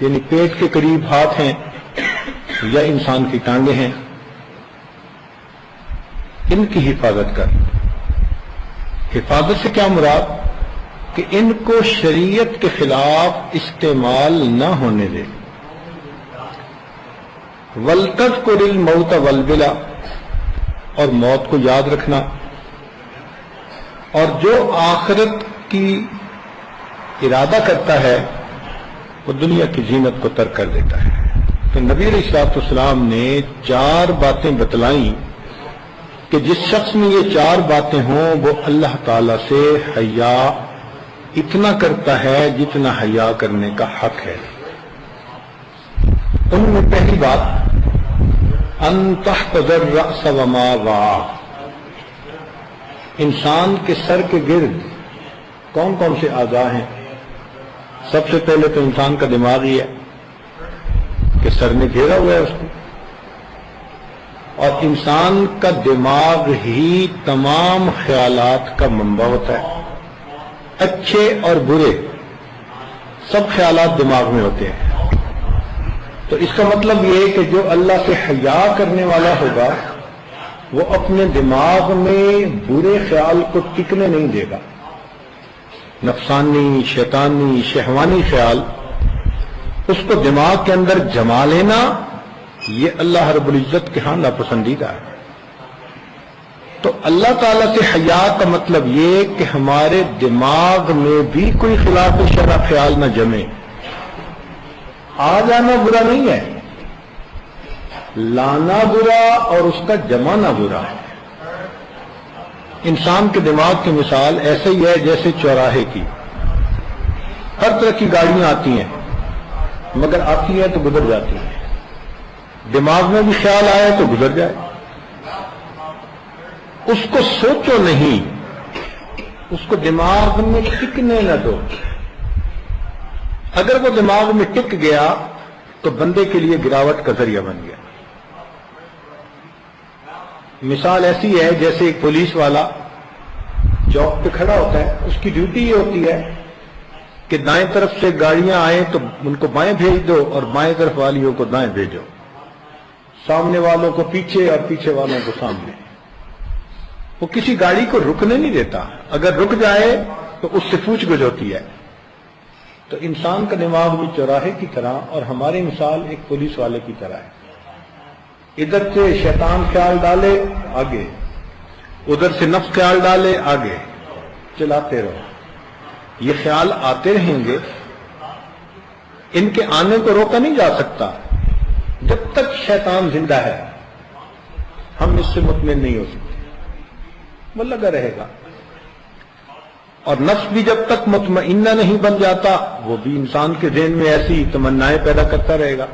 یعنی پیٹ کے قریب ہاتھ ہیں یا انسان کی ٹانگیں ہیں، ان کی حفاظت کر۔ حفاظت سے کیا مراد؟ کہ ان کو شریعت کے خلاف استعمال نہ ہونے دے۔ وَلْتَذْكُرِ الْمَوْتَ وَالْبِلَا، اور موت کو یاد رکھنا، اور جو آخرت کی ارادہ کرتا ہے وہ دنیا کی زینت کو ترک کر دیتا ہے۔ تو نبی علیہ الصلوۃ والسلام نے 4 باتیں بتلائیں کہ جس شخص میں یہ 4 باتیں ہوں وہ اللہ تعالی سے حیا اتنا کرتا ہے جتنا حیا کرنے کا حق ہے۔ ان میں پہلی بات ان تحفظ الرأس وما وعى، انسان کے سر کے گرد کون کون سے اعضاء ہیں؟ سب سے پہلے تو انسان کا دماغ ہی ہے کہ سر نے گھیرا ہوا ہے اس کو، اور انسان کا دماغ ہی تمام خیالات کا منبع ہوتا ہے۔ اچھے اور برے سب خیالات دماغ میں ہوتے ہیں۔ تو اس کا مطلب یہ ہے کہ جو اللہ سے حیا کرنے والا ہوگا وہ اپنے دماغ میں برے خیال کو ٹکنے نہیں دے گا۔ نفسانی، شیطانی، شہوانی خیال اس کو دماغ کے اندر جما لینا، یہ اللہ رب العزت کے ہاں ناپسندیدہ ہے۔ تو اللہ تعالیٰ سے حیا کا مطلب یہ کہ ہمارے دماغ میں بھی کوئی خلاف شرع خیال نہ جمے۔ آ جانا برا نہیں ہے، لانا برا اور اس کا جمانا برا ہے۔ انسان کے دماغ کی مثال ایسے ہی ہے جیسے چوراہے کی، ہر طرح کی گاڑیاں آتی ہیں مگر آتی ہیں تو گزر جاتی ہیں۔ دماغ میں بھی خیال آئے تو گزر جائے، اس کو سوچو نہیں، اس کو دماغ میں ٹکنے نہ دو۔ اگر وہ دماغ میں ٹک گیا تو بندے کے لیے گراوٹ کا ذریعہ بن گیا۔ مثال ایسی ہے جیسے ایک پولیس والا چوک پہ کھڑا ہوتا ہے، اس کی ڈیوٹی یہ ہوتی ہے کہ دائیں طرف سے گاڑیاں آئیں تو ان کو بائیں بھیج دو اور بائیں طرف والیوں کو دائیں بھیجو، سامنے والوں کو پیچھے اور پیچھے والوں کو سامنے۔ وہ کسی گاڑی کو رکنے نہیں دیتا، اگر رک جائے تو اس سے پوچھ گچھ ہوتی ہے۔ تو انسان کا دماغ بھی چوراہے کی طرح اور ہماری مثال ایک پولیس والے کی طرح ہے۔ ادھر سے شیطان خیال ڈالے آگے، ادھر سے نفس خیال ڈالے آگے، چلاتے رہو۔ یہ خیال آتے رہیں گے، ان کے آنے کو روکا نہیں جا سکتا۔ جب تک شیطان زندہ ہے ہم اس سے مطمئن نہیں ہو سکتے، وہ لگا رہے گا۔ اور نفس بھی جب تک مطمئنہ نہیں بن جاتا وہ بھی انسان کے ذہن میں ایسی تمنائیں پیدا کرتا رہے گا۔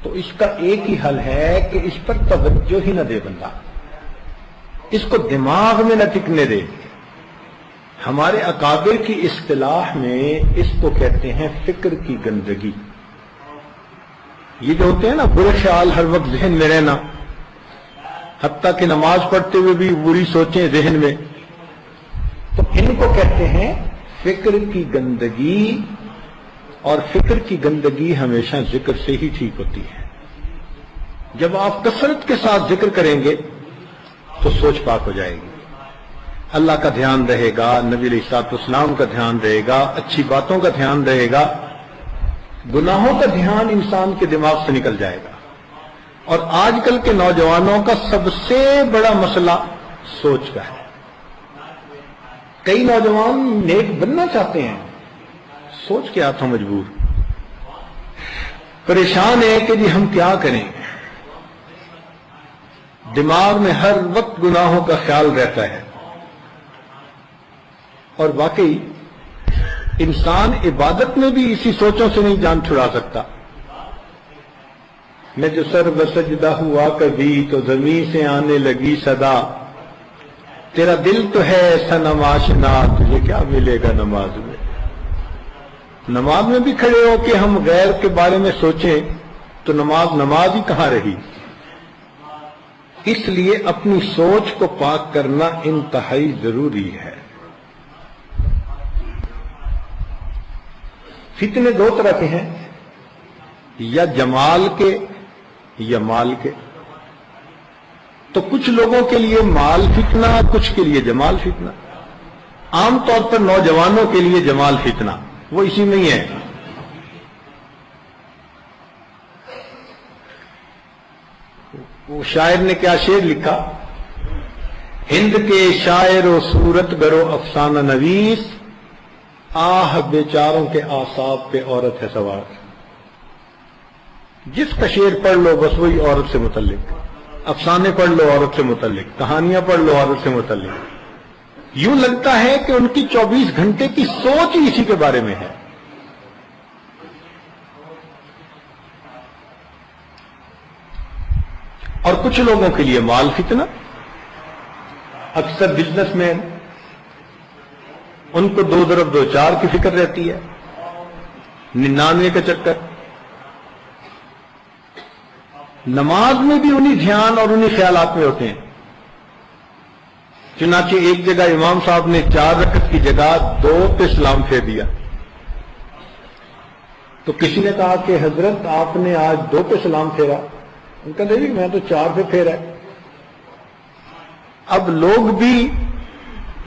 تو اس کا ایک ہی حل ہے کہ اس پر توجہ ہی نہ دے بندہ، اس کو دماغ میں نہ ٹکنے دے۔ ہمارے اکابر کی اصطلاح میں اس کو کہتے ہیں فکر کی گندگی۔ یہ جو ہوتے ہیں نا برے خیال ہر وقت ذہن میں رہنا، حتیٰ کہ نماز پڑھتے ہوئے بھی بری سوچیں ذہن میں، تو ان کو کہتے ہیں فکر کی گندگی۔ اور فکر کی گندگی ہمیشہ ذکر سے ہی ٹھیک ہوتی ہے۔ جب آپ کثرت کے ساتھ ذکر کریں گے تو سوچ پاک ہو جائے گی، اللہ کا دھیان رہے گا، نبی علیہ الصلوۃ والسلام کا دھیان رہے گا، اچھی باتوں کا دھیان رہے گا، گناہوں کا دھیان انسان کے دماغ سے نکل جائے گا۔ اور آج کل کے نوجوانوں کا سب سے بڑا مسئلہ سوچ کا ہے۔ کئی نوجوان نیک بننا چاہتے ہیں، سوچ کے آتا مجبور، پریشان ہے کہ جی ہم کیا کریں۔ دماغ میں ہر وقت گناہوں کا خیال رہتا ہے۔ اور واقعی انسان عبادت میں بھی اسی سوچوں سے نہیں جان چھڑا سکتا۔ میں جو سر بسجدہ ہوا کبھی تو زمین سے آنے لگی صدا، تیرا دل تو ہے صنم آشنا، تجھے کیا ملے گا نماز میں۔ نماز میں بھی کھڑے ہو کے ہم غیر کے بارے میں سوچیں تو نماز ہی کہاں رہی۔ اس لیے اپنی سوچ کو پاک کرنا انتہائی ضروری ہے۔ فتنے 2 طرح کے ہیں، یا جمال کے یا مال کے. تو کچھ لوگوں کے لیے مال فتنہ، کچھ کے لیے جمال فتنہ. عام طور پر نوجوانوں کے لیے جمال فتنہ، وہ اسی میں ہی ہے. وہ شاعر نے کیا شعر لکھا؟ ہند کے شاعر و صورت گرو افسانہ نویس، آہ بیچاروں کے اعصاب پہ عورت ہے سوار. جس کا شعر پڑھ لو بس وہی عورت سے متعلق، افسانے پڑھ لو عورت سے متعلق، کہانیاں پڑھ لو عورت سے متعلق. یوں لگتا ہے کہ ان کی 24 گھنٹے کی سوچ ہی اسی کے بارے میں ہے. اور کچھ لوگوں کے لیے مال فتنہ. اکثر بزنس مین، ان کو 2 ضرب 2 4 کی فکر رہتی ہے، 99 کا چکر. نماز میں بھی انہی دھیان اور انہی خیالات میں ہوتے ہیں. چنانچہ ایک جگہ امام صاحب نے 4 رکعت کی جگہ 2 پہ سلام پھیر دیا. تو کسی نے کہا کہ حضرت آپ نے آج 2 پہ سلام پھیرا. ان کا نہیں، میں تو 4 پہ پھیرا. اب لوگ بھی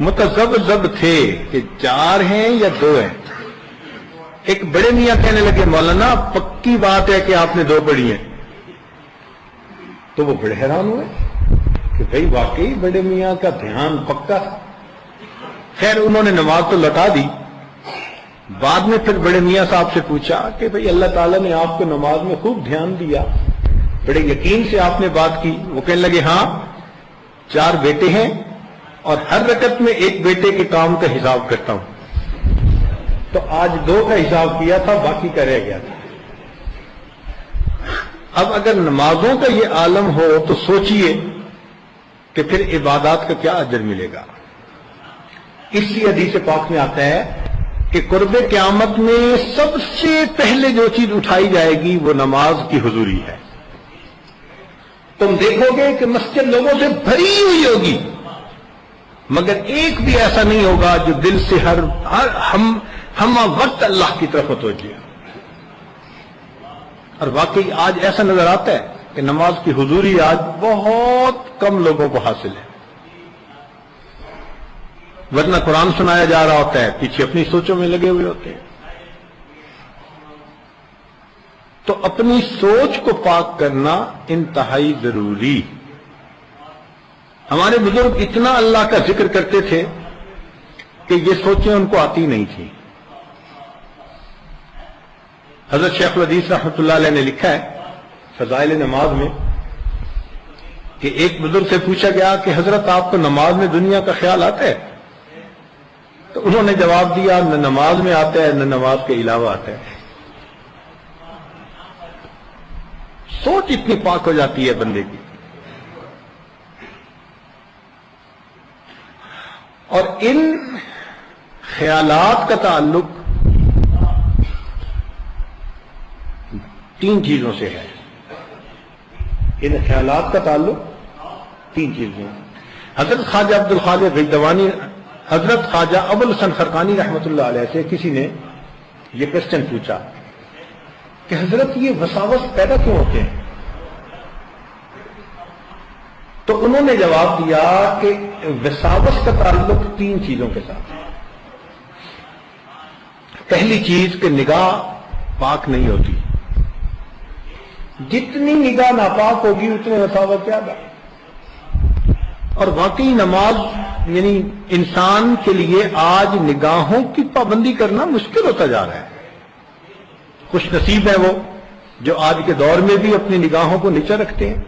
متذبذب تھے کہ 4 ہیں یا 2 ہیں. ایک بڑے میاں کہنے لگے مولانا پکی بات ہے کہ آپ نے 2 پڑھی ہیں. تو وہ بڑے حیران ہوئے کہ بھئی واقعی بڑے میاں کا دھیان پکا. خیر انہوں نے نماز تو لٹا دی. بعد میں پھر بڑے میاں صاحب سے پوچھا کہ بھئی اللہ تعالیٰ نے آپ کو نماز میں خوب دھیان دیا، بڑے یقین سے آپ نے بات کی. وہ کہنے لگے ہاں 4 بیٹے ہیں اور ہر رکعت میں ایک بیٹے کے کام کا حساب کرتا ہوں. تو آج 2 کا حساب کیا تھا، باقی کا رہ گیا تھا. اب اگر نمازوں کا یہ عالم ہو تو سوچئے کہ پھر عبادات کا کیا اجر ملے گا. اس لیے حدیث پاک میں آتا ہے کہ قرب قیامت میں سب سے پہلے جو چیز اٹھائی جائے گی وہ نماز کی حضوری ہے. تم دیکھو گے کہ مسجد لوگوں سے بھری ہوئی ہوگی، مگر ایک بھی ایسا نہیں ہوگا جو دل سے ہم وقت اللہ کی طرف متوجہ. اور واقعی آج ایسا نظر آتا ہے کہ نماز کی حضوری آج بہت کم لوگوں کو حاصل ہے. ورنہ قرآن سنایا جا رہا ہوتا ہے، پیچھے اپنی سوچوں میں لگے ہوئے ہوتے ہیں. تو اپنی سوچ کو پاک کرنا انتہائی ضروری. ہمارے بزرگ اتنا اللہ کا ذکر کرتے تھے کہ یہ سوچیں ان کو آتی نہیں تھی. حضرت شیخ الحدیث رحمۃ اللہ علیہ نے لکھا ہے فضائل نماز میں کہ ایک بزرگ سے پوچھا گیا کہ حضرت آپ کو نماز میں دنیا کا خیال آتا ہے؟ تو انہوں نے جواب دیا نہ نماز میں آتا ہے نہ نماز کے علاوہ آتا ہے. سوچ اتنی پاک ہو جاتی ہے بندے کی. اور ان خیالات کا تعلق 3 چیزوں سے ہے. ان خیالات کا تعلق 3 چیزوں. حضرت خواجہ عبد الخالق غیدوانی، حضرت خواجہ ابو الحسن خرقانی رحمۃ اللہ علیہ سے کسی نے یہ کوشچن پوچھا کہ حضرت یہ وساوس پیدا کیوں ہوتے ہیں؟ تو انہوں نے جواب دیا کہ وساوس کا تعلق 3 چیزوں کے ساتھ ہے. پہلی چیز کہ نگاہ پاک نہیں ہوتی. جتنی نگاہ ناپاک ہوگی اتنے وساوس زیادہ. اور واقعی نماز یعنی انسان کے لیے آج نگاہوں کی پابندی کرنا مشکل ہوتا جا رہا ہے. خوش نصیب ہے وہ جو آج کے دور میں بھی اپنی نگاہوں کو نیچے رکھتے ہیں،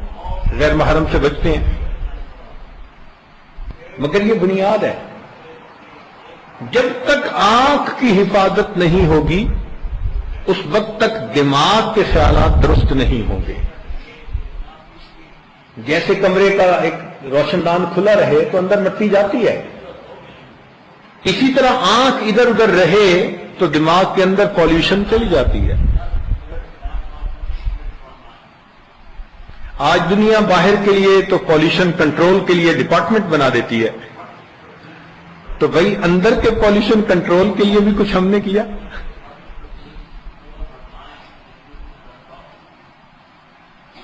غیر محرم سے بچتے ہیں. مگر یہ بنیاد ہے. جب تک آنکھ کی حفاظت نہیں ہوگی اس وقت تک دماغ کے خیالات درست نہیں ہوں گے. جیسے کمرے کا ایک روشن دان کھلا رہے تو اندر مٹی جاتی ہے، اسی طرح آنکھ ادھر ادھر رہے تو دماغ کے اندر پالیوشن چلی جاتی ہے. آج دنیا باہر کے لیے تو پالیوشن کنٹرول کے لیے ڈپارٹمنٹ بنا دیتی ہے، تو بھائی اندر کے پالیوشن کنٹرول کے لیے بھی کچھ ہم نے کیا.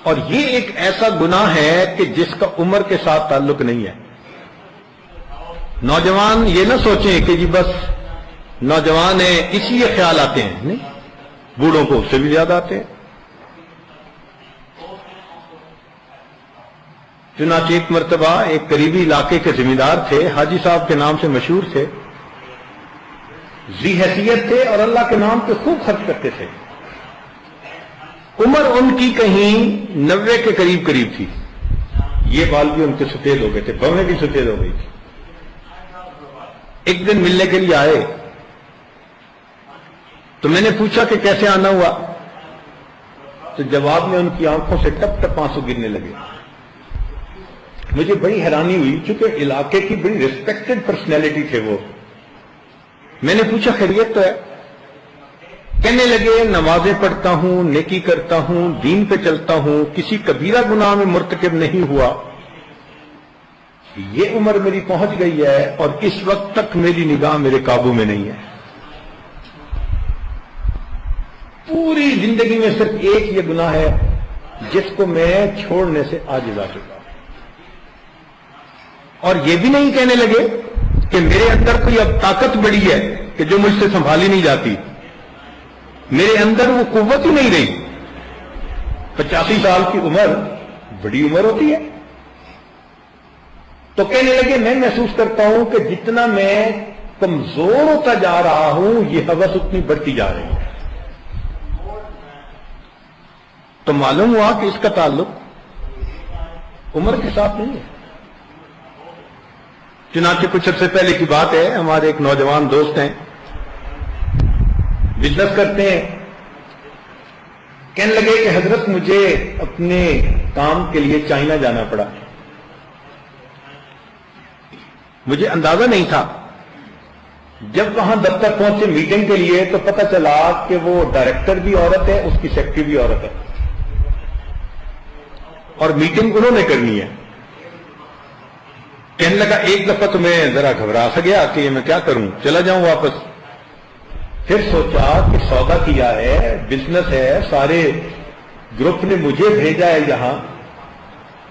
اور یہ ایک ایسا گناہ ہے کہ جس کا عمر کے ساتھ تعلق نہیں ہے. نوجوان یہ نہ سوچیں کہ جی بس نوجوان ہیں اس لیے خیال آتے ہیں، نہیں، بوڑھوں کو اس سے بھی زیادہ آتے ہیں. چنانچہ ایک مرتبہ ایک قریبی علاقے کے ذمہ دار تھے، حاجی صاحب کے نام سے مشہور تھے، ذی حیثیت تھے اور اللہ کے نام پہ خوب خرچ کرتے تھے. عمر ان کی کہیں 90 کے قریب تھی. یہ بال بھی ان کے سفید ہو گئے تھے، بویں بھی سفید ہو گئی تھی. ایک دن ملنے کے لیے آئے تو میں نے پوچھا کہ کیسے آنا ہوا، تو جواب میں ان کی آنکھوں سے ٹپ ٹپ آنسو گرنے لگے. مجھے بڑی حیرانی ہوئی، چونکہ علاقے کی بڑی ریسپیکٹڈ پرسنالٹی تھے وہ. میں نے پوچھا خیریت تو ہے؟ کہنے لگے نمازیں پڑھتا ہوں، نیکی کرتا ہوں، دین پہ چلتا ہوں، کسی کبیرہ گناہ میں مرتکب نہیں ہوا. یہ عمر میری پہنچ گئی ہے اور اس وقت تک میری نگاہ میرے قابو میں نہیں ہے. پوری زندگی میں صرف ایک یہ گناہ ہے جس کو میں چھوڑنے سے عاجز آ چکا. اور یہ بھی نہیں کہنے لگے کہ میرے اندر کوئی اب طاقت بڑی ہے کہ جو مجھ سے سنبھالی نہیں جاتی. میرے اندر وہ قوت ہی نہیں رہی. 85 سال کی عمر بڑی عمر ہوتی ہے. تو کہنے لگے میں محسوس کرتا ہوں کہ جتنا میں کمزور ہوتا جا رہا ہوں یہ ہوس اتنی بڑھتی جا رہی ہے. تو معلوم ہوا کہ اس کا تعلق عمر کے ساتھ نہیں ہے. چنانچہ کچھ عرصے پہلے کی بات ہے، ہمارے ایک نوجوان دوست ہیں، بزنس کرتے ہیں. کہنے لگے کہ حضرت مجھے اپنے کام کے لیے چائنا جانا پڑا. مجھے اندازہ نہیں تھا. جب وہاں دفتر پہنچے میٹنگ کے لیے تو پتہ چلا کہ وہ ڈائریکٹر بھی عورت ہے، اس کی سیکرٹری بھی عورت ہے، اور میٹنگ انہوں نے کرنی ہے. کہنے لگا ایک دفعہ تو میں ذرا گھبرا سا گیا کہ یہ میں کیا کروں، چلا جاؤں واپس. پھر سوچا کہ سودا کیا ہے، بزنس ہے، سارے گروپ نے مجھے بھیجا ہے یہاں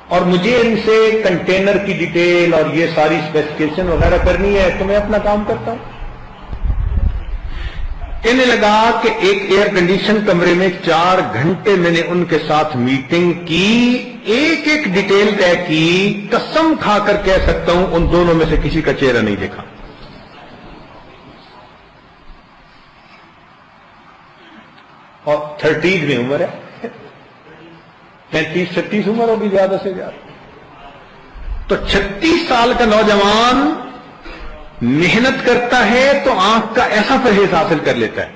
اور مجھے ان سے کنٹینر کی ڈیٹیل اور یہ ساری اسپیسیفکیشن وغیرہ کرنی ہے، تو میں اپنا کام کرتا ہوں. کہنے لگا کہ ایک ایئر کنڈیشن کمرے میں 4 گھنٹے میں نے ان کے ساتھ میٹنگ کی، ایک ایک ڈیٹیل طے کی. قسم کھا کر کہہ سکتا ہوں ان دونوں میں سے کسی کا چہرہ نہیں دیکھا. اور 30 میں عمر ہے، 35-36 عمر ہوگی زیادہ سے زیادہ. تو 36 سال کا نوجوان محنت کرتا ہے تو آنکھ کا ایسا پرہیز حاصل کر لیتا ہے،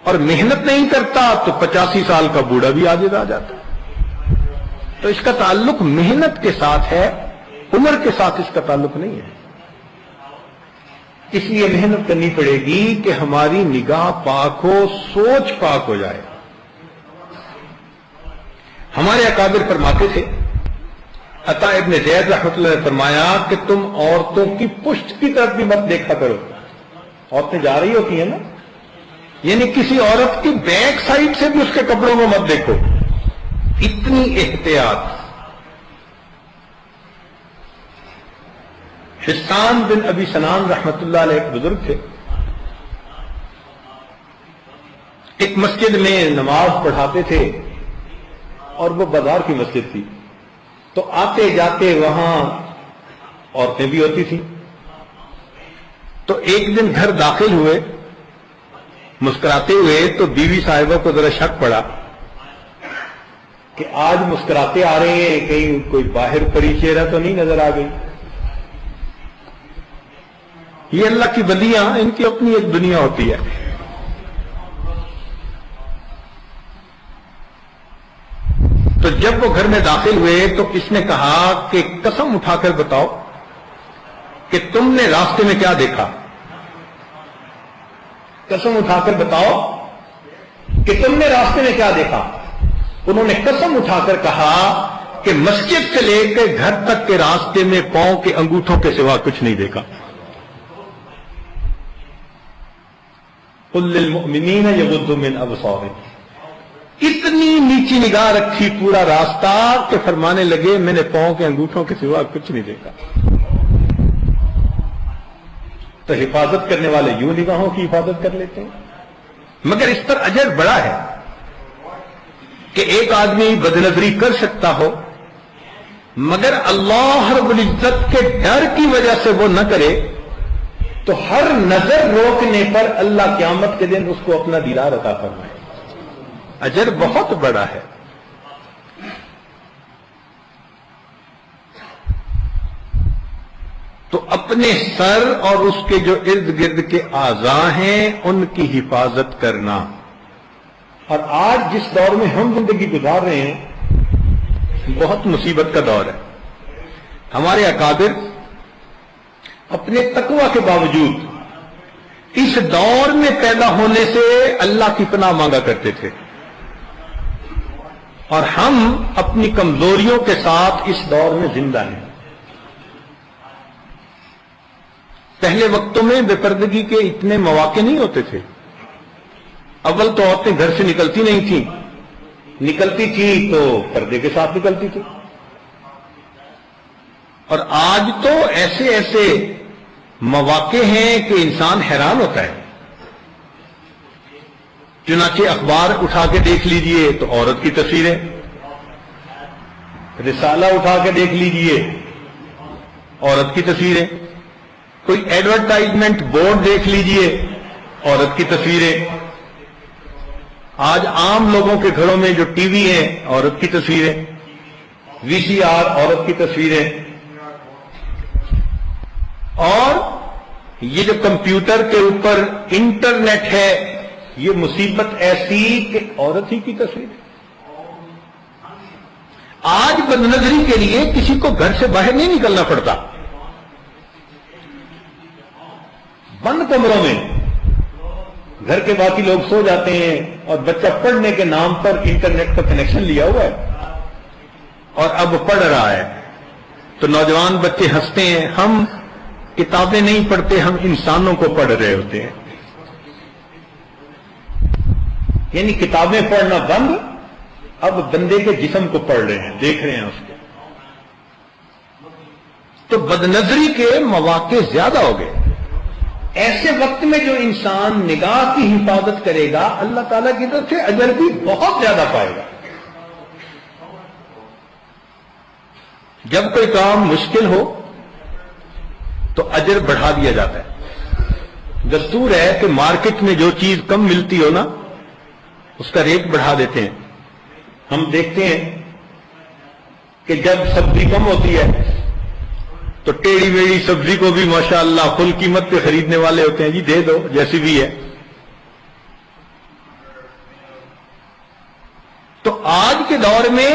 اور محنت نہیں کرتا تو 85 سال کا بوڑھا بھی عاجز آ جاتا ہے. تو اس کا تعلق محنت کے ساتھ ہے، عمر کے ساتھ اس کا تعلق نہیں ہے. اس لیے محنت کرنی پڑے گی کہ ہماری نگاہ پاک ہو، سوچ پاک ہو جائے. ہمارے اکابر فرماتے تھے، عطا ابن زید رحمۃ اللہ نے فرمایا کہ تم عورتوں کی پشت کی طرف بھی مت دیکھا کرو. عورتیں جا رہی ہوتی ہیں نا، یعنی کسی عورت کی بیک سائڈ سے بھی اس کے کپڑوں کو مت دیکھو. اتنی احتیاط. حسان بن ابی سنان رحمۃ اللہ علیہ ایک بزرگ تھے. ایک مسجد میں نماز پڑھاتے تھے اور وہ بازار کی مسجد تھی، تو آتے جاتے وہاں عورتیں بھی ہوتی تھیں. تو ایک دن گھر داخل ہوئے مسکراتے ہوئے تو بیوی صاحبہ کو ذرا شک پڑا کہ آج مسکراتے آ رہے ہیں، کہیں کوئی باہر پری چہرہ تو نہیں نظر آ گئی. یہ اللہ کی بندیاں، ان کی اپنی ایک دنیا ہوتی ہے. تو جب وہ گھر میں داخل ہوئے تو اس نے کہا کہ قسم اٹھا کر بتاؤ کہ تم نے راستے میں کیا دیکھا. قسم اٹھا کر بتاؤ کہ تم نے راستے میں کیا دیکھا. انہوں نے قسم اٹھا کر کہا کہ مسجد سے لے کر گھر تک کے راستے میں پاؤں کے انگوٹھوں کے سوا کچھ نہیں دیکھا. قل للمؤمنین یغضوا من ابصارہم. اتنی نیچی نگاہ رکھی پورا راستہ کہ فرمانے لگے میں نے پاؤں کے انگوٹھوں کے سوا کچھ نہیں دیکھا. تو حفاظت کرنے والے یوں نگاہوں کی حفاظت کر لیتے ہیں. مگر اس پر اجر بڑا ہے کہ ایک آدمی بدنظری کر سکتا ہو مگر اللہ رب العزت کے ڈر کی وجہ سے وہ نہ کرے تو ہر نظر روکنے پر اللہ قیامت کے دن اس کو اپنا دیدار عطا فرمائے. اجر بہت بڑا ہے. تو اپنے سر اور اس کے جو ارد گرد کے اعضاء ہیں ان کی حفاظت کرنا. اور آج جس دور میں ہم زندگی گزار رہے ہیں بہت مصیبت کا دور ہے. ہمارے اکابر اپنے تقوی کے باوجود اس دور میں پیدا ہونے سے اللہ کی پناہ مانگا کرتے تھے اور ہم اپنی کمزوریوں کے ساتھ اس دور میں زندہ ہیں. پہلے وقتوں میں بے پردگی کے اتنے مواقع نہیں ہوتے تھے. اول تو عورتیں گھر سے نکلتی نہیں تھیں، نکلتی تھی تو پردے کے ساتھ نکلتی تھی. اور آج تو ایسے ایسے مواقع ہیں کہ انسان حیران ہوتا ہے. چنانچہ اخبار اٹھا کے دیکھ لیجئے تو عورت کی تصویریں، رسالہ اٹھا کے دیکھ لیجئے عورت کی تصویریں، کوئی ایڈورٹائزمنٹ بورڈ دیکھ لیجئے عورت کی تصویریں. آج عام لوگوں کے گھروں میں جو ٹی وی ہیں عورت کی تصویریں، وی سی آر عورت کی تصویریں. اور یہ جو کمپیوٹر کے اوپر انٹرنیٹ ہے یہ مصیبت ایسی کہ عورت ہی کی تصویر. آج بدنظری کے لیے کسی کو گھر سے باہر نہیں نکلنا پڑتا. بند کمروں میں گھر کے باقی لوگ سو جاتے ہیں اور بچہ پڑھنے کے نام پر انٹرنیٹ کا کنیکشن لیا ہوا ہے اور اب پڑھ رہا ہے. تو نوجوان بچے ہنستے ہیں، ہم کتابیں نہیں پڑھتے، ہم انسانوں کو پڑھ رہے ہوتے ہیں. یعنی کتابیں پڑھنا بند، اب بندے کے جسم کو پڑھ رہے ہیں، دیکھ رہے ہیں اس کو. تو بدنظری کے مواقع زیادہ ہو گئے. ایسے وقت میں جو انسان نگاہ کی حفاظت کرے گا اللہ تعالیٰ کی طرف سے اجر بھی بہت زیادہ پائے گا. جب کوئی کام مشکل ہو تو اجر بڑھا دیا جاتا ہے. دستور ہے کہ مارکیٹ میں جو چیز کم ملتی ہو نا اس کا ریٹ بڑھا دیتے ہیں. ہم دیکھتے ہیں کہ جب سبزی کم ہوتی ہے تو ٹیڑھی میڑھی سبزی کو بھی ماشاءاللہ فل قیمت پہ خریدنے والے ہوتے ہیں، جی دے دو جیسی بھی ہے. تو آج کے دور میں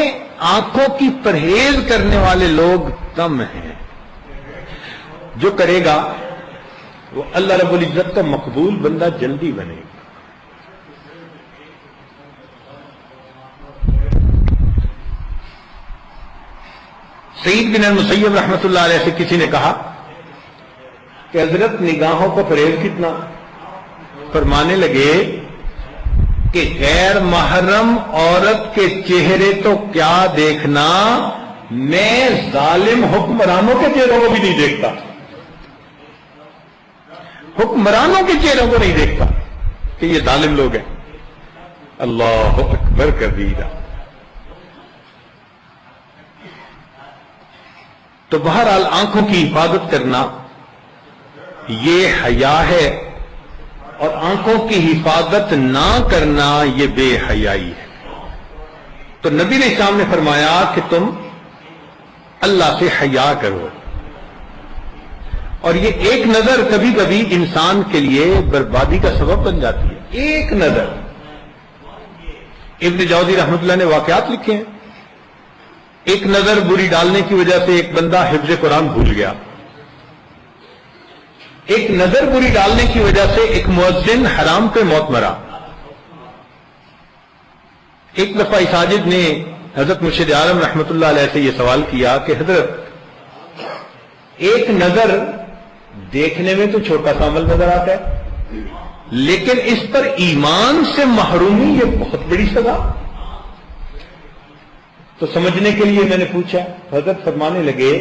آنکھوں کی پرہیز کرنے والے لوگ کم ہیں. جو کرے گا وہ اللہ رب العزت کا مقبول بندہ جلدی بنے گا. سعید بن المسیب رحمۃ اللہ علیہ سے کسی نے کہا کہ حضرت نگاہوں کو فریب کتنا؟ فرمانے لگے کہ غیر محرم عورت کے چہرے تو کیا دیکھنا، میں ظالم حکمرانوں کے چہروں کو بھی نہیں دیکھتا، حکمرانوں کے چہروں کو نہیں دیکھتا کہ یہ ظالم لوگ ہیں. اللہ اکبر کبیرہ. تو بہرحال آنکھوں کی حفاظت کرنا یہ حیا ہے اور آنکھوں کی حفاظت نہ کرنا یہ بے حیائی ہے. تو نبی علیہ السلام نے فرمایا کہ تم اللہ سے حیا کرو. اور یہ ایک نظر کبھی کبھی انسان کے لیے بربادی کا سبب بن جاتی ہے. ایک نظر. ابن جوزی رحمۃ اللہ نے واقعات لکھے ہیں. ایک نظر بری ڈالنے کی وجہ سے ایک بندہ حفظ قرآن بھول گیا. ایک نظر بری ڈالنے کی وجہ سے ایک مؤذن حرام پہ موت مرا. ایک دفعہ ساجد نے حضرت مرشد عالم رحمۃ اللہ علیہ سے یہ سوال کیا کہ حضرت ایک نظر دیکھنے میں تو چھوٹا سا عمل نظر آتا ہے لیکن اس پر ایمان سے محرومی یہ بہت بڑی سزا. تو سمجھنے کے لیے میں نے پوچھا، حضرت فرمانے لگے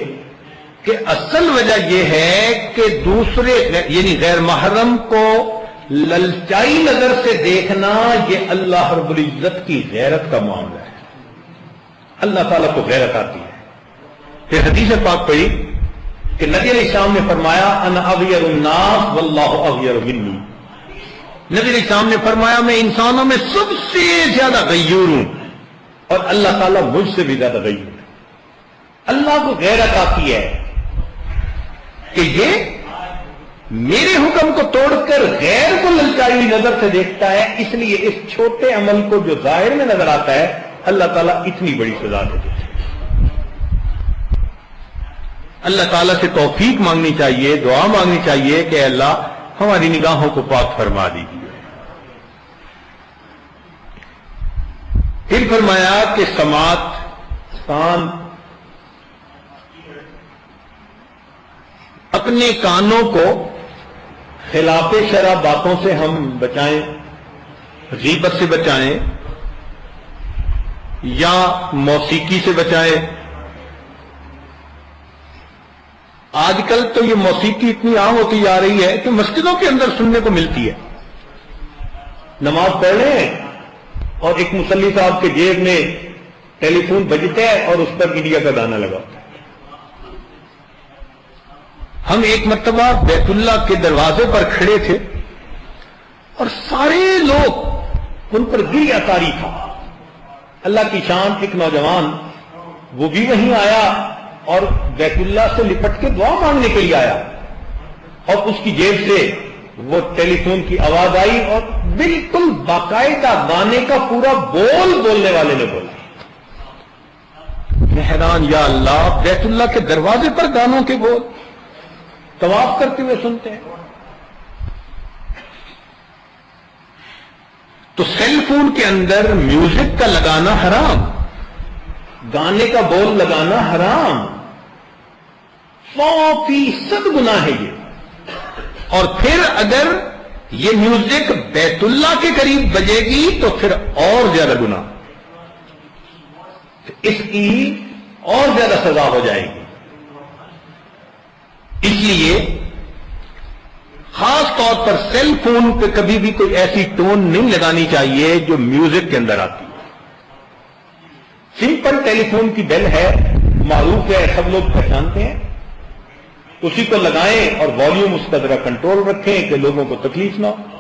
کہ اصل وجہ یہ ہے کہ دوسرے یعنی غیر محرم کو للچائی نظر سے دیکھنا یہ اللہ رب العزت کی غیرت کا معاملہ ہے. اللہ تعالیٰ کو غیرت آتی ہے. پھر حدیث پاک پڑھی کہ نبی علیہ السلام نے فرمایا انا اغیر الناس واللہ اغیر منی. نبی علیہ السلام نے فرمایا میں انسانوں میں سب سے زیادہ غیور ہوں اور اللہ تعالیٰ مجھ سے بھی زیادہ غیور ہے. اللہ کو غیرت آتی ہے کہ یہ میرے حکم کو توڑ کر غیر کو للچائی ہوئی نظر سے دیکھتا ہے، اس لیے اس چھوٹے عمل کو جو ظاہر میں نظر آتا ہے اللہ تعالیٰ اتنی بڑی سزا دیتے ہیں. اللہ تعالیٰ سے توفیق مانگنی چاہیے، دعا مانگنی چاہیے کہ اللہ ہماری نگاہوں کو پاک فرما دیجیے. پھر فرمایا کہ سماعت کان، اپنے کانوں کو خلاف شرع باتوں سے ہم بچائیں، غیبت سے بچائیں یا موسیقی سے بچائیں. آج کل تو یہ موسیقی اتنی عام ہوتی جا رہی ہے کہ مسجدوں کے اندر سننے کو ملتی ہے. نماز پڑھ رہے ہیں اور ایک مصلی صاحب کے جیب میں ٹیلی فون بجتا ہے اور اس پر انڈیا کا گانا لگا ہوتا ہے. ہم ایک مرتبہ بیت اللہ کے دروازے پر کھڑے تھے اور سارے لوگ ان پر گریہ طاری تھا. اللہ کی شان، ایک نوجوان وہ بھی وہیں آیا اور بیت اللہ سے لپٹ کے دعا مانگنے کے لیے آیا اور اس کی جیب سے وہ ٹیلی فون کی آواز آئی اور بالکل باقاعدہ گانے کا پورا بول بولنے والے نے بولا. میں حیران، یا اللہ، بیت اللہ کے دروازے پر گانوں کے بول طواف کرتے ہوئے سنتے ہیں. تو سیل فون کے اندر میوزک کا لگانا حرام، گانے کا بول لگانا حرام، 100% گناہ ہے یہ. اور پھر اگر یہ میوزک بیت اللہ کے قریب بجے گی تو پھر اور زیادہ گناہ، اس کی اور زیادہ سزا ہو جائے گی. اس لیے خاص طور پر سیل فون پہ کبھی بھی کوئی ایسی ٹون نہیں لگانی چاہیے جو میوزک کے اندر آتی ہے. سمپل ٹیلی فون کی بیل ہے، معروف ہے، سب لوگ پہچانتے ہیں، اسی کو لگائیں اور والیوم اس کا ذرا کنٹرول رکھیں کہ لوگوں کو تکلیف نہ ہو.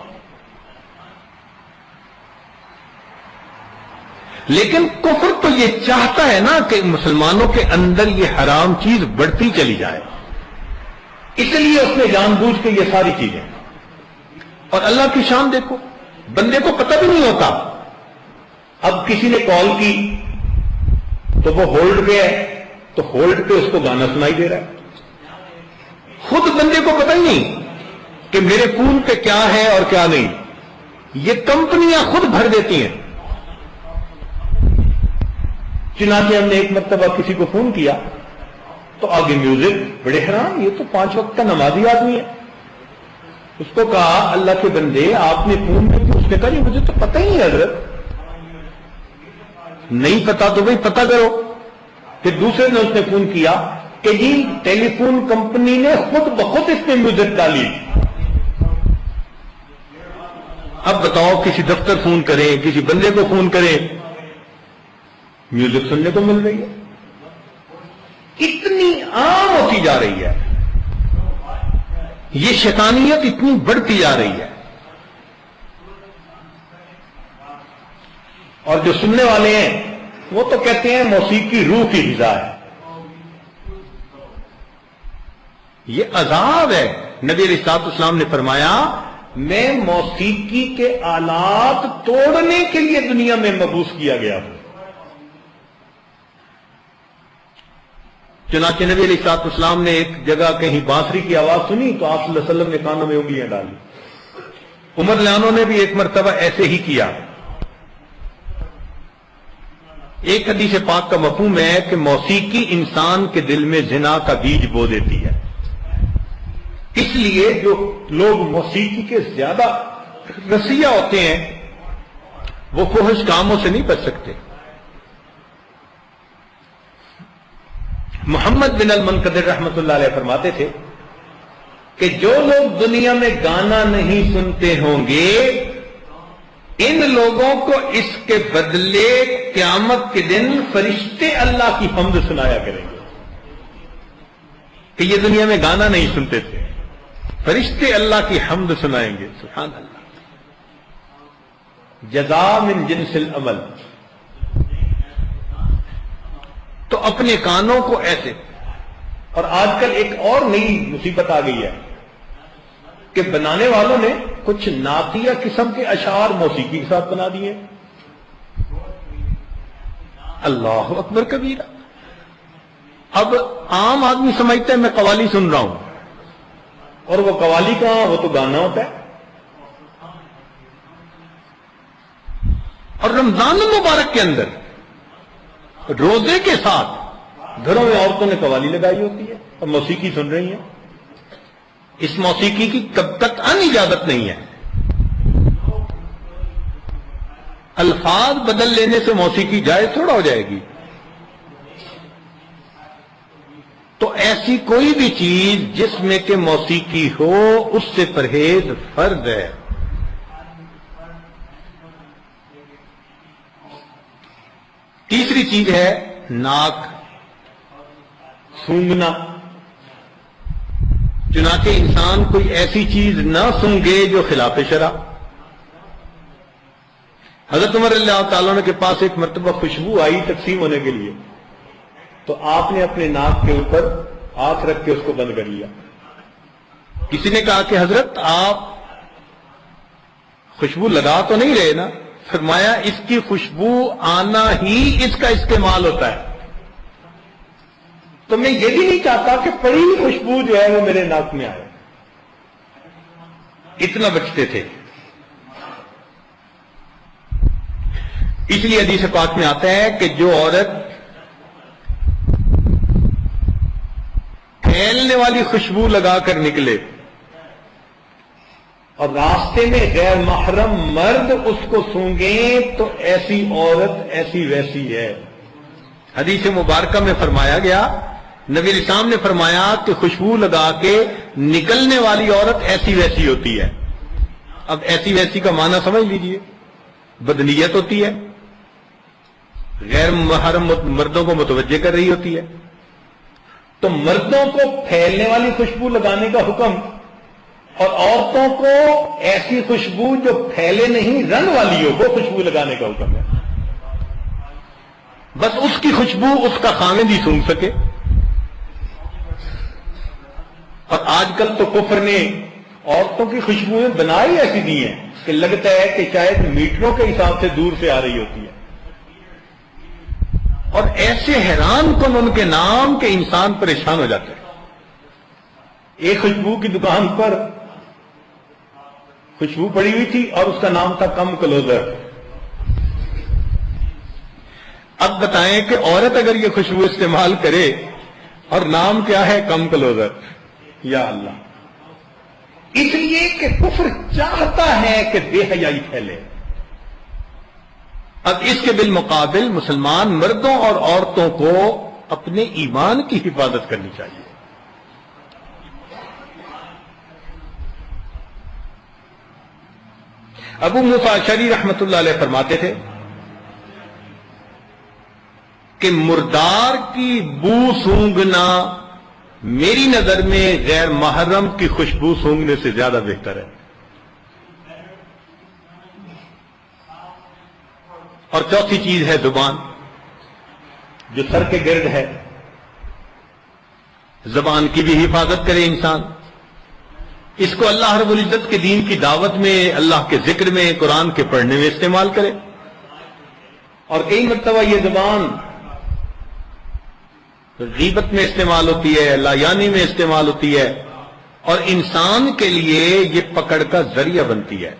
لیکن کفر تو یہ چاہتا ہے نا کہ مسلمانوں کے اندر یہ حرام چیز بڑھتی چلی جائے، اس لیے اس نے جان بوجھ کے یہ ساری چیزیں. اور اللہ کی شان دیکھو، بندے کو پتہ بھی نہیں ہوتا. اب کسی نے کال کی تو وہ ہولڈ پہ ہے تو ہولڈ پہ اس کو گانا سنائی دے رہا ہے. خود بندے کو پتہ ہی نہیں کہ میرے فون پہ کیا ہے اور کیا نہیں. یہ کمپنیاں خود بھر دیتی ہیں. چنانچہ ہم نے ایک مرتبہ کسی کو فون کیا تو آگے میوزک، بڑے حیران، یہ تو 5 وقت کا نمازی آدمی ہے. اس کو کہا اللہ کے بندے آپ نے فون میں کیوں؟ اس نے کہا مجھے تو پتہ ہی ہے حضرت. نہیں پتا تو بھائی پتہ کرو. پھر دوسرے نے اس نے فون کیا کہ جی ٹیلی فون کمپنی نے خود بخود اس میں میوزک ڈالی. اب بتاؤ، کسی دفتر فون کریں، کسی بندے کو فون کریں، میوزک سننے کو مل رہی ہے. اتنی عام ہوتی جا رہی ہے، یہ شیطانیت اتنی بڑھتی جا رہی ہے. اور جو سننے والے ہیں وہ تو کہتے ہیں موسیقی روح کی غذا ہے. یہ عذاب ہے. نبی علیہ الصلوۃ والسلام نے فرمایا میں موسیقی کے آلات توڑنے کے لیے دنیا میں مبعوث کیا گیا ہوں. چنانچہ نبی علیہ الصلوۃ والسلام نے ایک جگہ کہیں بانسری کی آواز سنی تو آپ صلی اللہ علیہ وسلم نے کانوں میں انگلیاں ڈالی. عمر لانوں نے بھی ایک مرتبہ ایسے ہی کیا. ایک حدیث پاک کا مفہوم ہے کہ موسیقی انسان کے دل میں زنا کا بیج بو دیتی ہے. اس لیے جو لوگ موسیقی کے زیادہ رسیہ ہوتے ہیں وہ فحش کاموں سے نہیں بچ سکتے. محمد بن المنقدر رحمۃ اللہ علیہ فرماتے تھے کہ جو لوگ دنیا میں گانا نہیں سنتے ہوں گے ان لوگوں کو اس کے بدلے قیامت کے دن فرشتے اللہ کی حمد سنایا کریں گے کہ یہ دنیا میں گانا نہیں سنتے تھے، فرشتے اللہ کی حمد سنائیں گے. سبحان اللہ. جزاء من جنس العمل. تو اپنے کانوں کو ایسے. اور آج کل ایک اور نئی مصیبت آ گئی ہے کہ بنانے والوں نے کچھ نعتیہ قسم کے اشعار موسیقی کے ساتھ بنا دیے. اللہ اکبر کبیرہ. اب عام آدمی سمجھتا ہے میں قوالی سن رہا ہوں، اور وہ قوالی کہاں، وہ تو گانا ہوتا ہے. اور رمضان المبارک کے اندر روزے کے ساتھ گھروں میں عورتوں نے قوالی لگائی ہوتی ہے اور موسیقی سن رہی ہیں. اس موسیقی کی قطعاً اجازت نہیں ہے. الفاظ بدل لینے سے موسیقی جائز تھوڑا ہو جائے گی. تو ایسی کوئی بھی چیز جس میں کہ موسیقی ہو اس سے پرہیز فرض ہے. تیسری چیز ہے ناک سونگھنا. چنانچہ انسان کوئی ایسی چیز نہ سونگھے جو خلاف شرع. حضرت عمر رضی اللہ تعالیٰ عنہ کے پاس ایک مرتبہ خوشبو آئی تقسیم ہونے کے لیے، تو آپ نے اپنے ناک کے اوپر ہاتھ رکھ کے اس کو بند کر لیا. کسی نے کہا کہ حضرت آپ خوشبو لگا تو نہیں رہے نا؟ فرمایا اس کی خوشبو آنا ہی اس کا استعمال ہوتا ہے. تو میں یہ بھی نہیں چاہتا کہ پڑی ہوئی خوشبو جو ہے وہ میرے ناک میں آئے. اتنا بچتے تھے. اس لیے حدیث پاک میں آتا ہے کہ جو عورت پھیلنے والی خوشبو لگا کر نکلے اور راستے میں غیر محرم مرد اس کو سونگیں تو ایسی عورت ایسی ویسی ہے. حدیث مبارکہ میں فرمایا گیا، نبی علیہ السلام نے فرمایا کہ خوشبو لگا کے نکلنے والی عورت ایسی ویسی ہوتی ہے. اب ایسی ویسی کا معنی سمجھ لیجئے، بدنیت ہوتی ہے، غیر محرم مردوں کو متوجہ کر رہی ہوتی ہے. تو مردوں کو پھیلنے والی خوشبو لگانے کا حکم، اور عورتوں کو ایسی خوشبو جو پھیلے نہیں رنگ والی ہو وہ خوشبو لگانے کا حکم ہے. بس اس کی خوشبو اس کا خاوند ہی سونگھ سکے. اور آج کل تو کفر نے عورتوں کی خوشبوئیں بنائی ایسی دی ہیں کہ لگتا ہے کہ شاید میٹروں کے حساب سے دور سے آ رہی ہوتی ہے. اور ایسے حیران کن ان کے نام کہ انسان پریشان ہو جاتا ہے. ایک خوشبو کی دکان پر خوشبو پڑی ہوئی تھی اور اس کا نام تھا کم کلوزر. اب بتائیں کہ عورت اگر یہ خوشبو استعمال کرے اور نام کیا ہے کم کلوزر. یا اللہ. اس لیے کہ کفر چاہتا ہے کہ بے حیائی پھیلے. اب اس کے بالمقابل مسلمان مردوں اور عورتوں کو اپنے ایمان کی حفاظت کرنی چاہیے. ابو موسیٰ اشعری رحمۃ اللہ علیہ فرماتے تھے کہ مردار کی بو سونگنا میری نظر میں غیر محرم کی خوشبو سونگنے سے زیادہ بہتر ہے. اور چوتھی چیز ہے زبان، جو سر کے گرد ہے. زبان کی بھی حفاظت کرے انسان. اس کو اللہ رب العزت کے دین کی دعوت میں، اللہ کے ذکر میں، قرآن کے پڑھنے میں استعمال کرے. اور کئی مرتبہ یہ زبان غیبت میں استعمال ہوتی ہے، لایانی میں استعمال ہوتی ہے، اور انسان کے لیے یہ پکڑ کا ذریعہ بنتی ہے.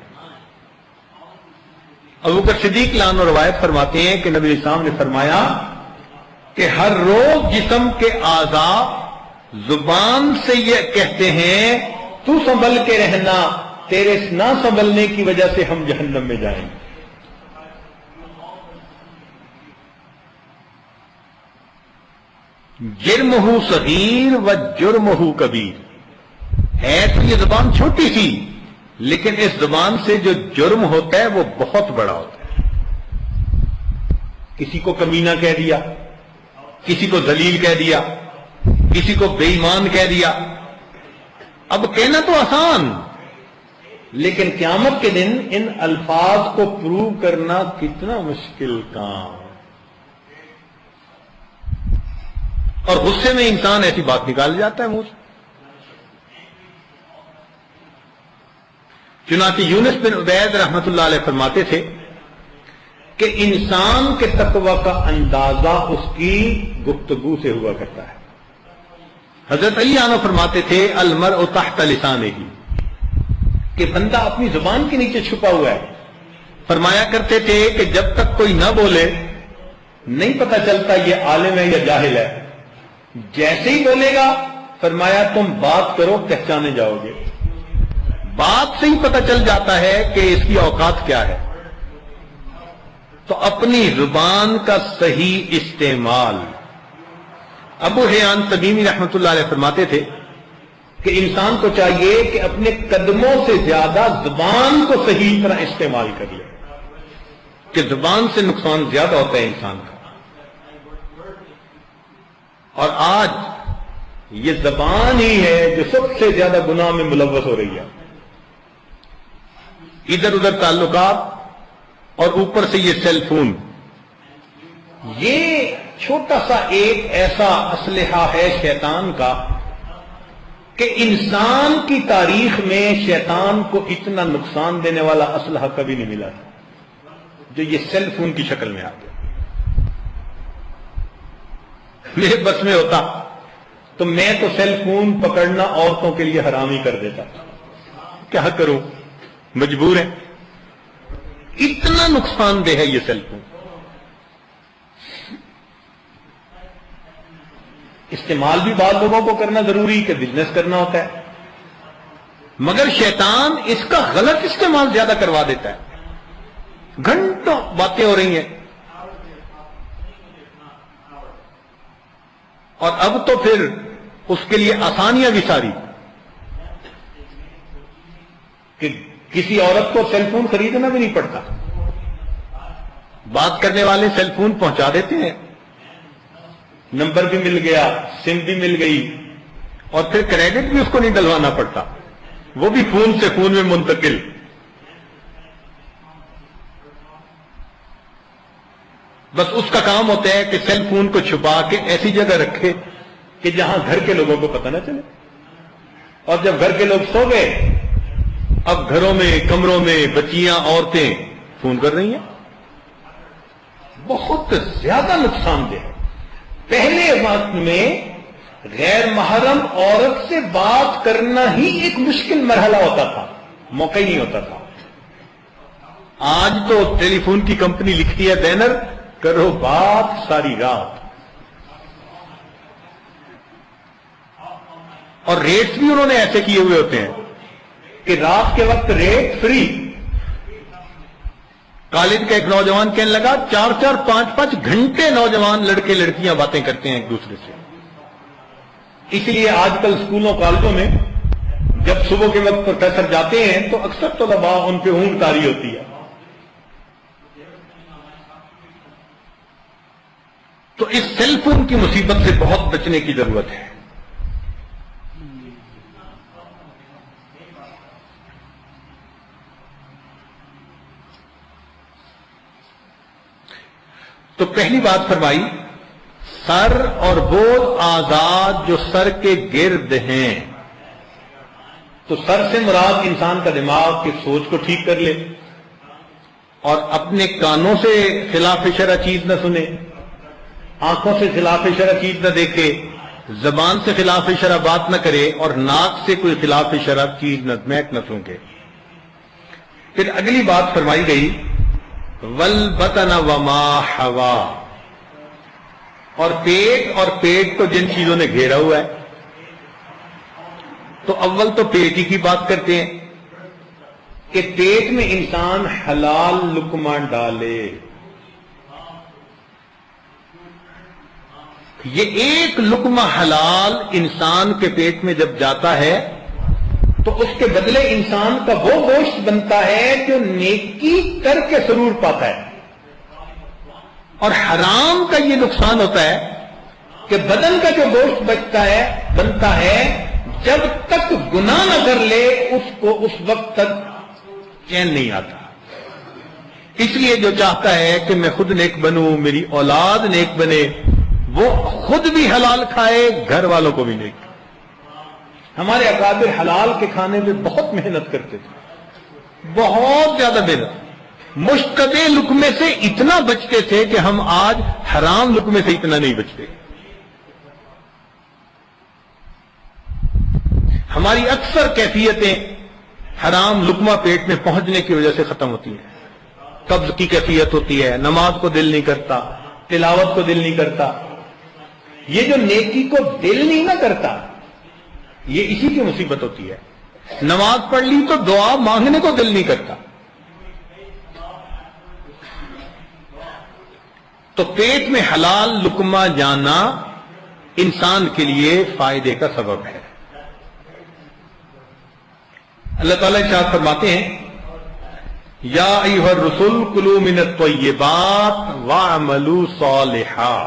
ابوبکر صدیق لعنہ روایت فرماتے ہیں کہ نبی علیہ السلام نے فرمایا کہ ہر روز جسم کے اعضاء زبان سے یہ کہتے ہیں تو سنبھل کے رہنا، تیرے نہ سنبھلنے کی وجہ سے ہم جہنم میں جائیں گے. جرمہ صغیر و جرمہ کبیر، ہے تو یہ زبان چھوٹی سی، لیکن اس زبان سے جو جرم ہوتا ہے وہ بہت بڑا ہوتا ہے۔ کسی کو کمینہ کہہ دیا، کسی کو ذلیل کہہ دیا، کسی کو بے ایمان کہہ دیا۔ اب کہنا تو آسان، لیکن قیامت کے دن ان الفاظ کو پروو کرنا کتنا مشکل کام۔ اور غصے میں انسان ایسی بات نکال جاتا ہے منہ سے۔ چنانچہ یونس بن عبید رحمت اللہ علیہ فرماتے تھے کہ انسان کے تقوی کا اندازہ اس کی گفتگو سے ہوا کرتا ہے۔ حضرت علی عنہ فرماتے تھے المرء تحت لسانہ، کہ بندہ اپنی زبان کے نیچے چھپا ہوا ہے۔ فرمایا کرتے تھے کہ جب تک کوئی نہ بولے نہیں پتہ چلتا یہ عالم ہے یا جاہل ہے، جیسے ہی بولے گا فرمایا تم بات کرو پہچانے جاؤ گے۔ بات سے ہی پتہ چل جاتا ہے کہ اس کی اوقات کیا ہے۔ تو اپنی زبان کا صحیح استعمال۔ ابو حیان تمیمی رحمت اللہ علیہ فرماتے تھے کہ انسان کو چاہیے کہ اپنے قدموں سے زیادہ زبان کو صحیح طرح استعمال کر لے، کہ زبان سے نقصان زیادہ ہوتا ہے انسان کا۔ اور آج یہ زبان ہی ہے جو سب سے زیادہ گناہ میں ملوث ہو رہی ہے۔ ادھر ادھر تعلقات اور اوپر سے یہ سیل فون، یہ چھوٹا سا ایک ایسا اسلحہ ہے شیطان کا کہ انسان کی تاریخ میں شیطان کو اتنا نقصان دینے والا اسلحہ کبھی نہیں ملا جو یہ سیل فون کی شکل میں آ گیا۔ میرے بس میں ہوتا تو میں تو سیل فون پکڑنا عورتوں کے لیے حرام ہی کر دیتا، کیا کروں، مجبور ہے۔ اتنا نقصان دہ ہے یہ سیل فون۔ استعمال بھی بعض لوگوں کو کرنا ضروری کہ بزنس کرنا ہوتا ہے، مگر شیطان اس کا غلط استعمال زیادہ کروا دیتا ہے۔ گھنٹوں باتیں ہو رہی ہیں، اور اب تو پھر اس کے لیے آسانیاں بھی ساری، کہ کسی عورت کو سیل فون خریدنا بھی نہیں پڑتا، بات کرنے والے سیل فون پہنچا دیتے ہیں، نمبر بھی مل گیا، سم بھی مل گئی، اور پھر کریڈٹ بھی اس کو نہیں ڈلوانا پڑتا، وہ بھی فون سے فون میں منتقل۔ بس اس کا کام ہوتا ہے کہ سیل فون کو چھپا کے ایسی جگہ رکھے کہ جہاں گھر کے لوگوں کو پتہ نہ چلے، اور جب گھر کے لوگ سو گئے اب گھروں میں کمروں میں بچیاں عورتیں فون کر رہی ہیں۔ بہت زیادہ نقصان دہ ہے۔ پہلے وقت میں غیر محرم عورت سے بات کرنا ہی ایک مشکل مرحلہ ہوتا تھا، موقع ہی نہیں ہوتا تھا۔ آج تو ٹیلی فون کی کمپنی لکھتی ہے بینر، کرو بات ساری رات، اور ریٹس بھی انہوں نے ایسے کیے ہوئے ہوتے ہیں کہ رات کے وقت ریٹ فری۔ کالج کا ایک نوجوان کہنے لگا 4 5 5 گھنٹے نوجوان لڑکے لڑکیاں باتیں کرتے ہیں ایک دوسرے سے۔ اس لیے آج کل اسکولوں کالجوں میں جب صبح کے وقت پروفیسر جاتے ہیں تو اکثر طلباء ان پہ اونگ طاری ہوتی ہے۔ تو اس سیل فون کی مصیبت سے بہت بچنے کی ضرورت ہے۔ تو پہلی بات فرمائی، سر اور وہ اعضاء جو سر کے گرد ہیں، تو سر سے مراد انسان کا دماغ کی سوچ کو ٹھیک کر لے، اور اپنے کانوں سے خلاف شرع چیز نہ سنے، آنکھوں سے خلاف شرع چیز نہ دیکھے، زبان سے خلاف شرع بات نہ کرے، اور ناک سے کوئی خلاف شرع چیز نہ مہک نہ سونگے۔ پھر اگلی بات فرمائی گئی والبطن وما حوا، اور پیٹ کو جن چیزوں نے گھیرا ہوا ہے۔ تو اول تو پیٹ ہی کی بات کرتے ہیں کہ پیٹ میں انسان حلال لقمہ ڈالے۔ یہ ایک لقمہ حلال انسان کے پیٹ میں جب جاتا ہے تو اس کے بدلے انسان کا وہ گوشت بنتا ہے جو نیکی کر کے سرور پاتا ہے. اور حرام کا یہ نقصان ہوتا ہے کہ بدن کا جو گوشت بنتا ہے جب تک گناہ نہ کر لے اس کو اس وقت تک چین نہیں آتا. اس لیے جو چاہتا ہے کہ میں خود نیک بنوں، میری اولاد نیک بنے، وہ خود بھی حلال کھائے، گھر والوں کو بھی نیک. ہمارے اکابر حلال کے کھانے میں بہت محنت کرتے تھے، بہت زیادہ محنت. مشتبہ لقمے سے اتنا بچتے تھے کہ ہم آج حرام لقمے سے اتنا نہیں بچتے. ہماری اکثر کیفیتیں حرام لقمہ پیٹ میں پہنچنے کی وجہ سے ختم ہوتی ہیں. قبض کی کیفیت ہوتی ہے، نماز کو دل نہیں کرتا، تلاوت کو دل نہیں کرتا. یہ جو نیکی کو دل نہیں نہ کرتا، یہ اسی کی مصیبت ہوتی ہے. نماز پڑھ لی تو دعا مانگنے کو دل نہیں کرتا. تو پیٹ میں حلال لقمہ جانا انسان کے لیے فائدے کا سبب ہے. اللہ تعالیٰ ارشاد فرماتے ہیں یا ایھا الرسل کلوا من الطیبات واعملوا صالحا.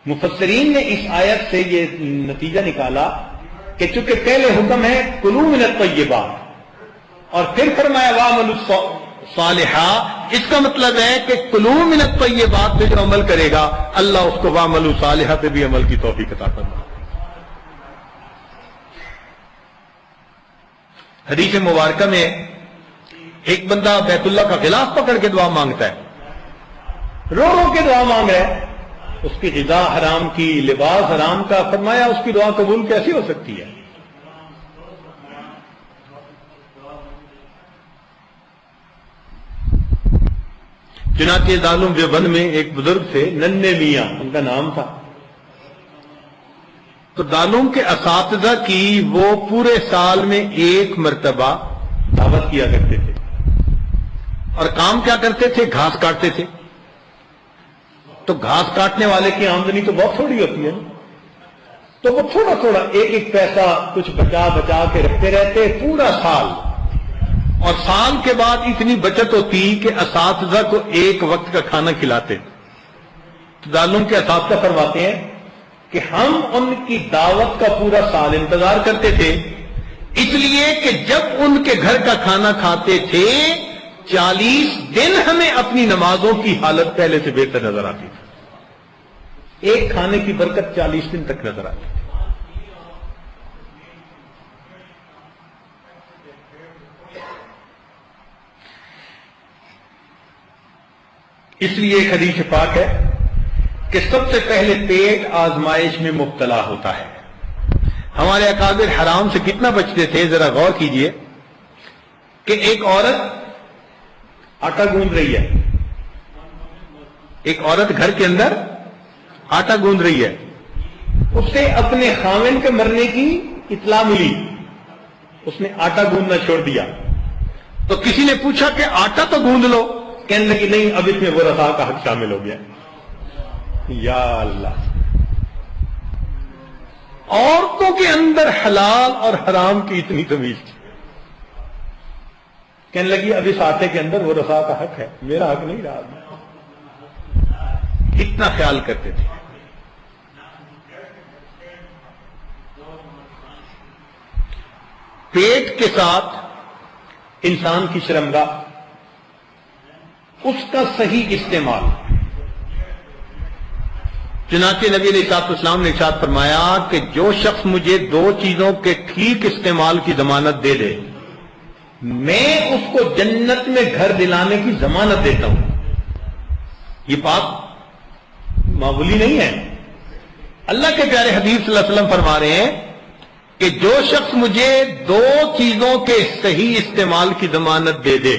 مفسرین نے اس آیت سے یہ نتیجہ نکالا کہ چونکہ پہلے حکم ہے کلوا من الطیبات اور پھر فرمایا واعملوا صالحا، اس کا مطلب ہے کہ کلوا من الطیبات پہ جو عمل کرے گا اللہ اس کو واعملوا صالحا پہ بھی عمل کی توفیق عطا فرمائے. حدیث مبارکہ میں ایک بندہ بیت اللہ کا غلاف پکڑ کے دعا مانگتا ہے، رو رو کے دعا مانگ رہا ہے. اس کی غذا حرام کی، لباس حرام کا. فرمایا اس کی دعا قبول کیسی ہو سکتی ہے؟ چنانچہ دارالعلوم دیوبند میں ایک بزرگ تھے، ننھے میاں ان کا نام تھا. تو دارالعلوم کے اساتذہ کی وہ پورے سال میں ایک مرتبہ دعوت کیا کرتے تھے. اور کام کیا کرتے تھے؟ گھاس کاٹتے تھے. تو گھاس کاٹنے والے کی آمدنی تو بہت تھوڑی ہوتی ہے، تو وہ تھوڑا تھوڑا ایک ایک پیسہ کچھ بچا بچا کے رکھتے رہتے پورا سال. اور سال کے بعد اتنی بچت ہوتی کہ اساتذہ کو ایک وقت کا کھانا کھلاتے. تو دارالعلوم کے اساتذہ فرماتے ہیں کہ ہم ان کی دعوت کا پورا سال انتظار کرتے تھے، اس لیے کہ جب ان کے گھر کا کھانا کھاتے تھے 40 دن ہمیں اپنی نمازوں کی حالت پہلے سے بہتر نظر آتی تھی. ایک کھانے کی برکت 40 دن تک نظر آتی تھی. اس لیے ایک حدیث پاک ہے کہ سب سے پہلے پیٹ آزمائش میں مبتلا ہوتا ہے. ہمارے اکابر حرام سے کتنا بچتے تھے، ذرا غور کیجئے کہ ایک عورت آٹا گوندھ رہی ہے، ایک عورت گھر کے اندر آٹا گوندھ رہی ہے، اسے اپنے خاوند کے مرنے کی اطلاع ملی، اس نے آٹا گوندھنا چھوڑ دیا. تو کسی نے پوچھا کہ آٹا تو گوندھ لو، کہنے لگی نہیں اب اس میں وہ رضا کا حق شامل ہو گیا. یا اللہ، عورتوں کے اندر حلال اور حرام کی اتنی تمیز تھی. کہنے لگی اب اس آٹے کے اندر وہ رضا کا حق ہے، میرا حق نہیں رہا. اتنا خیال کرتے تھے. پیٹ کے ساتھ انسان کی شرمگاہ، اس کا صحیح استعمال. چنانچہ نبی علیہ السلام نے ارشاد فرمایا کہ جو شخص مجھے 2 چیزوں کے ٹھیک استعمال کی ضمانت دے دے، میں اس کو جنت میں گھر دلانے کی ضمانت دیتا ہوں. یہ بات معمولی نہیں ہے. اللہ کے پیارے حبیب صلی اللہ علیہ وسلم فرما رہے ہیں کہ جو شخص مجھے 2 چیزوں کے صحیح استعمال کی ضمانت دے دے.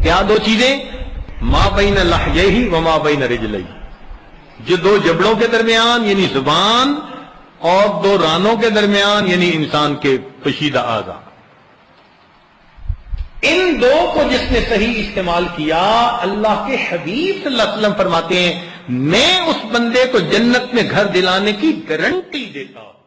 کیا 2 چیزیں؟ ما بین لحیہ و ما بین رجلیہ، جو 2 جبڑوں کے درمیان یعنی زبان اور 2 رانوں کے درمیان یعنی انسان کے پشیدہ اعضاء، ان 2 کو جس نے صحیح استعمال کیا، اللہ کے حبیب صلی اللہ علیہ وسلم فرماتے ہیں میں اس بندے کو جنت میں گھر دلانے کی گارنٹی دیتا ہوں۔